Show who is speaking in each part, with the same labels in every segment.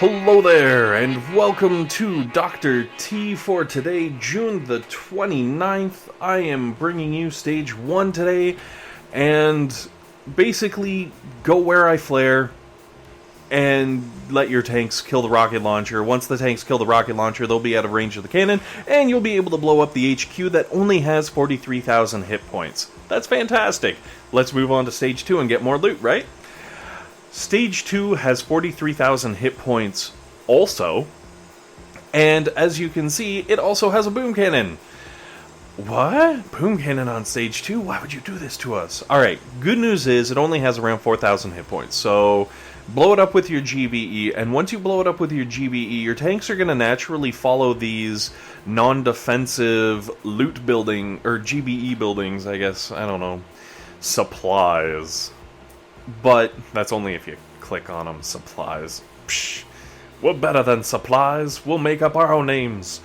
Speaker 1: Hello there, and welcome to Dr. T for today, June the 29th. I am bringing you Stage 1 today, and basically, go where I flare, and let your tanks kill the rocket launcher. Once the tanks kill the rocket launcher, they'll be out of range of the cannon, and you'll be able to blow up the HQ that only has 43,000 hit points. That's fantastic. Let's move on to Stage 2 and get more loot, right? Stage 2 has 43,000 hit points also, and as you can see, it also has a boom cannon. What? Boom cannon on Stage 2? Why would you do this to us? Alright, good news is it only has around 4,000 hit points, so blow it up with your GBE, and once you blow it up with your GBE, your tanks are going to naturally follow these non-defensive loot building, or GBE buildings, I guess, I don't know, supplies. But that's only if you click on them. Supplies. Psh, we're better than supplies. We'll make up our own names.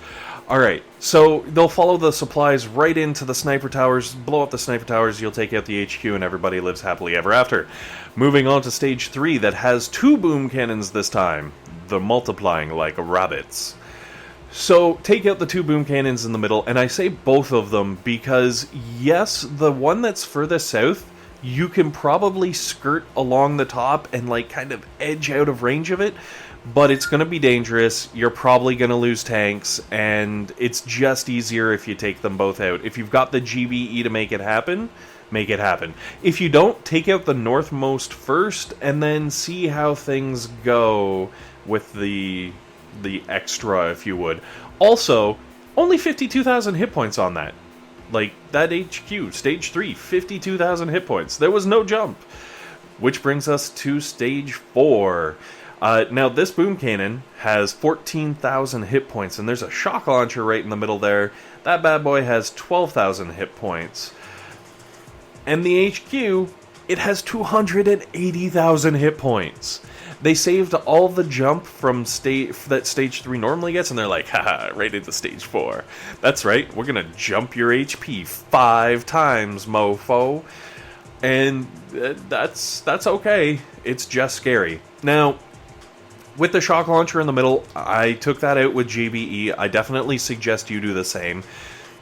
Speaker 1: Alright, so they'll follow the supplies right into the sniper towers, blow up the sniper towers, you'll take out the HQ, and everybody lives happily ever after. Moving on to Stage 3, that has 2 boom cannons this time. They're multiplying like rabbits. So, take out the 2 boom cannons in the middle, and I say both of them because, yes, the one that's furthest south, you can probably skirt along the top and like kind of edge out of range of it, but it's going to be dangerous, you're probably going to lose tanks, and it's just easier if you take them both out. If you've got the GBE to make it happen, make it happen. If you don't, take out the northmost first, and then see how things go with the extra, if you would. Also, only 52,000 hit points on that. Like, that HQ, Stage 3, 52,000 hit points. There was no jump. Which brings us to Stage 4. Now, this boom cannon has 14,000 hit points, and there's a shock launcher right in the middle there. That bad boy has 12,000 hit points. And the HQ, it has 280,000 hit points. They saved all the jump from that Stage 3 normally gets, and they're like, haha, right into Stage 4. That's right, we're gonna jump your HP 5 times, mofo. And that's okay. It's just scary. Now, with the shock launcher in the middle, I took that out with GBE. I definitely suggest you do the same.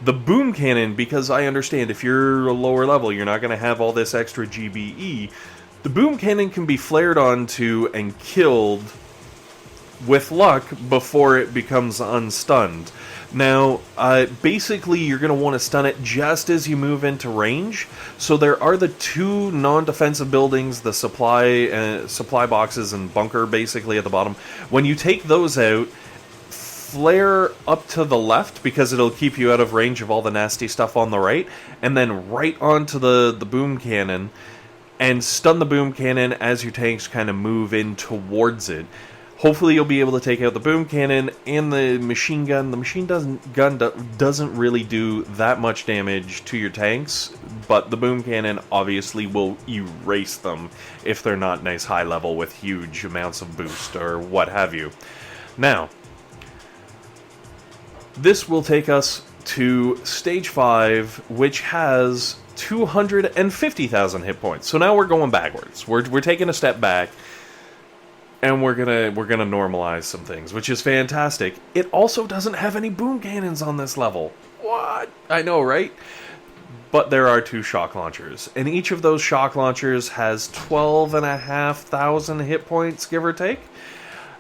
Speaker 1: The boom cannon, because I understand if you're a lower level, you're not gonna have all this extra GBE. The boom cannon can be flared onto and killed with luck before it becomes unstunned. Now, basically you're going to want to stun it just as you move into range. So there are the 2 non-defensive buildings, the supply boxes and bunker basically at the bottom. When you take those out, flare up to the left because it'll keep you out of range of all the nasty stuff on the right, and then right onto the boom cannon, and stun the boom cannon as your tanks kind of move in towards it. Hopefully you'll be able to take out the boom cannon and the machine gun. The machine gun doesn't really do that much damage to your tanks, but the boom cannon obviously will erase them if they're not nice high level with huge amounts of boost or what have you. Now, this will take us to Stage 5, which has 250,000 hit points. So now we're going backwards. We're taking a step back, and we're gonna normalize some things, which is fantastic. It also doesn't have any boom cannons on this level. What? I know, right? But there are 2 shock launchers, and each of those shock launchers has 12,500 hit points, give or take.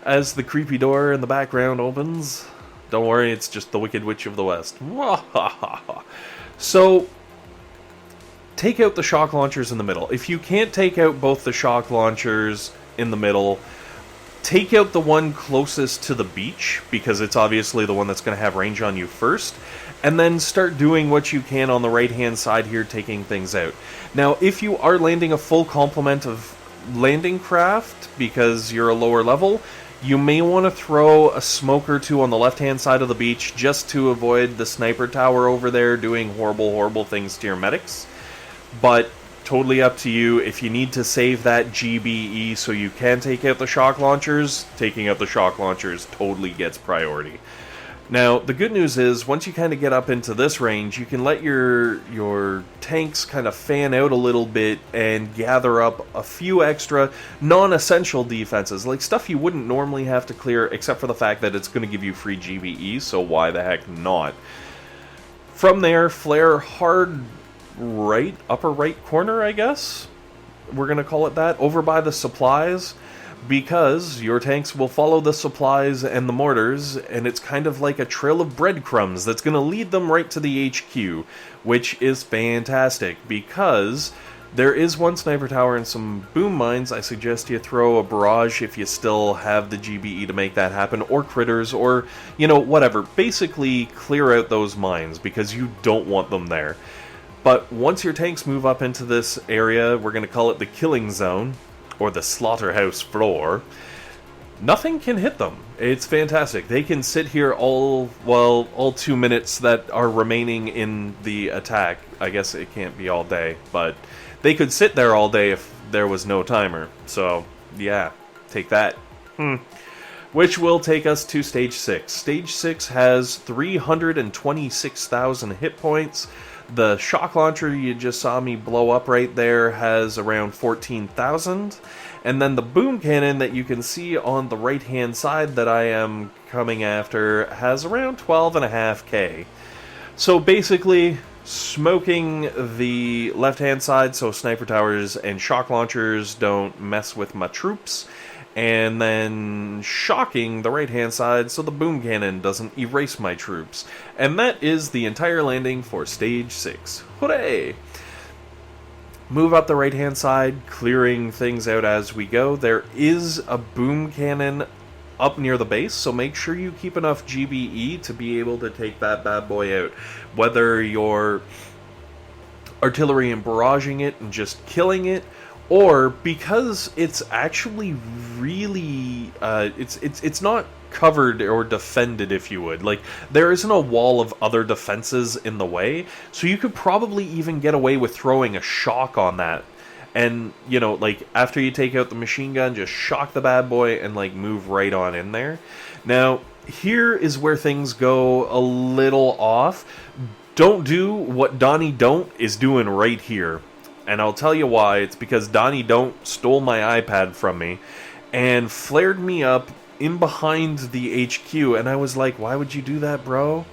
Speaker 1: As the creepy door in the background opens, don't worry, it's just the Wicked Witch of the West. So, take out the shock launchers in the middle. If you can't take out both the shock launchers in the middle, take out the one closest to the beach, because it's obviously the one that's going to have range on you first, and then start doing what you can on the right-hand side here, taking things out. Now, if you are landing a full complement of landing craft, because you're a lower level, you may want to throw a smoke or 2 on the left-hand side of the beach, just to avoid the sniper tower over there doing horrible, horrible things to your medics. But totally up to you. If you need to save that GBE so you can take out the shock launchers, taking out the shock launchers totally gets priority. Now, the good news is, once you kind of get up into this range, you can let your tanks kind of fan out a little bit and gather up a few extra non-essential defenses, like stuff you wouldn't normally have to clear, except for the fact that it's going to give you free GBE, so why the heck not? From there, flare hard right, upper right corner, I guess? We're going to call it that, over by the supplies, because your tanks will follow the supplies and the mortars, and it's kind of like a trail of breadcrumbs that's going to lead them right to the HQ, which is fantastic, because there is one sniper tower and some boom mines. I suggest you throw a barrage if you still have the GBE to make that happen, or critters, or, you know, whatever. Basically, clear out those mines, because you don't want them there. But once your tanks move up into this area, we're going to call it the killing zone, or the slaughterhouse floor, nothing can hit them. It's fantastic. They can sit here all 2 minutes that are remaining in the attack. I guess it can't be all day, but they could sit there all day if there was no timer. So, yeah, take that. Which will take us to Stage 6. Stage 6 has 326,000 hit points. The shock launcher you just saw me blow up right there has around 14,000. And then the boom cannon that you can see on the right hand side that I am coming after has around 12.5k. So basically, smoking the left hand side so sniper towers and shock launchers don't mess with my troops, and then shocking the right-hand side so the boom cannon doesn't erase my troops. And that is the entire landing for Stage 6. Hooray! Move up the right-hand side, clearing things out as we go. There is a boom cannon up near the base, so make sure you keep enough GBE to be able to take that bad boy out. Whether you're artillery and barraging it and just killing it, or because it's actually really, it's not covered or defended, if you would. Like, there isn't a wall of other defenses in the way, so you could probably even get away with throwing a shock on that. And, you know, like, after you take out the machine gun, just shock the bad boy and, like, move right on in there. Now, here is where things go a little off. Don't do what Donnie Don't is doing right here. And I'll tell you why. It's because Donnie Don't stole my iPad from me and flared me up in behind the HQ. And I was like, why would you do that, bro?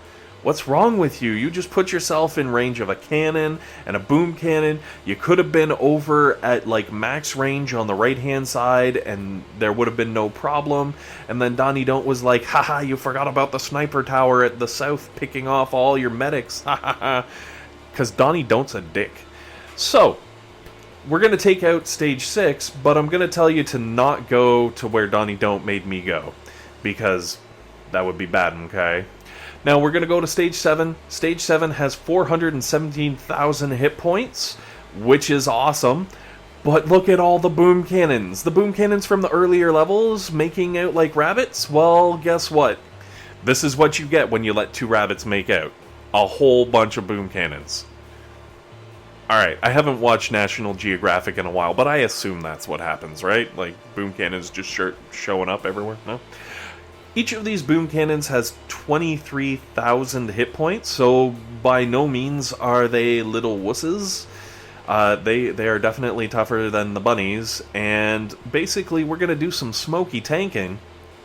Speaker 1: What's wrong with you? You just put yourself in range of a cannon and a boom cannon. You could have been over at like max range on the right hand side and there would have been no problem. And then Donnie Don't was like, haha, you forgot about the sniper tower at the south picking off all your medics. Ha ha ha. Because Donnie Don't's a dick. So, we're going to take out Stage 6, but I'm going to tell you to not go to where Donnie Don't made me go, because that would be bad, okay? Now, we're going to go to Stage 7. Stage 7 has 417,000 hit points, which is awesome, but look at all the boom cannons. The boom cannons from the earlier levels making out like rabbits? Well, guess what? This is what you get when you let two rabbits make out. A whole bunch of boom cannons. Alright, I haven't watched National Geographic in a while, but I assume that's what happens, right? Like, boom cannons just showing up everywhere? No? Each of these boom cannons has 23,000 hit points, so by no means are they little wusses. They are definitely tougher than the bunnies, and basically we're going to do some smoky tanking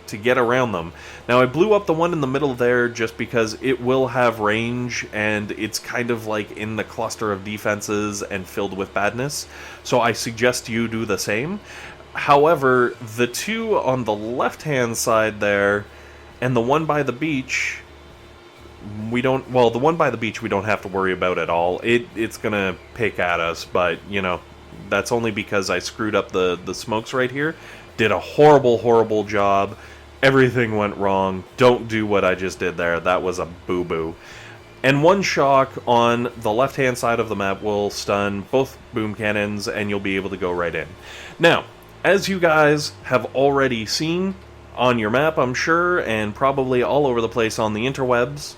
Speaker 1: to get around them. Now, I blew up the one in the middle there just because it will have range, and it's kind of like in the cluster of defenses and filled with badness, so I suggest you do the same. However, the two on the left-hand side there, and the one by the beach, the one by the beach we don't have to worry about at all. It's gonna pick at us, but, you know, that's only because I screwed up the smokes right here. Did a horrible job. Everything went wrong. Don't do what I just did there. That was a boo-boo. And one shock on the left-hand side of the map will stun both boom cannons, and you'll be able to go right in. Now, as you guys have already seen on your map, I'm sure, and probably all over the place on the interwebs,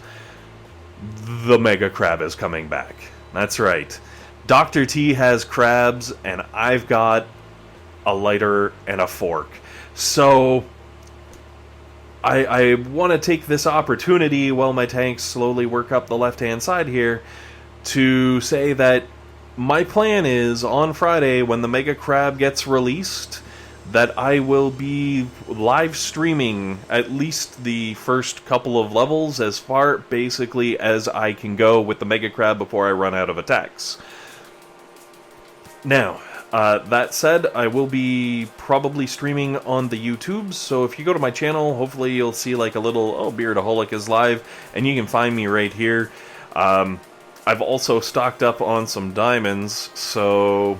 Speaker 1: the Mega Crab is coming back. That's right. Dr. T has crabs, and I've got a lighter and a fork. So, I want to take this opportunity while my tanks slowly work up the left-hand side here to say that my plan is on Friday when the Mega Crab gets released that I will be live streaming at least the first couple of levels as far basically as I can go with the Mega Crab before I run out of attacks. Now, that said, I will be probably streaming on the YouTubes, so if you go to my channel, hopefully you'll see like a little, oh, Beardaholic is live, and you can find me right here. I've also stocked up on some diamonds, so,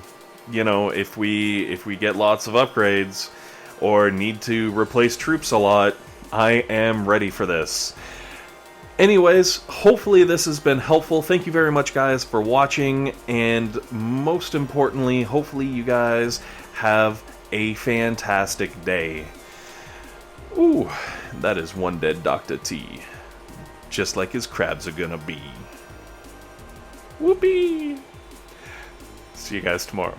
Speaker 1: you know, if we get lots of upgrades, or need to replace troops a lot, I am ready for this. Anyways, hopefully this has been helpful. Thank you very much, guys, for watching, and most importantly, hopefully you guys have a fantastic day. Ooh, that is one dead Dr. T. Just like his crabs are gonna be. Whoopee! See you guys tomorrow.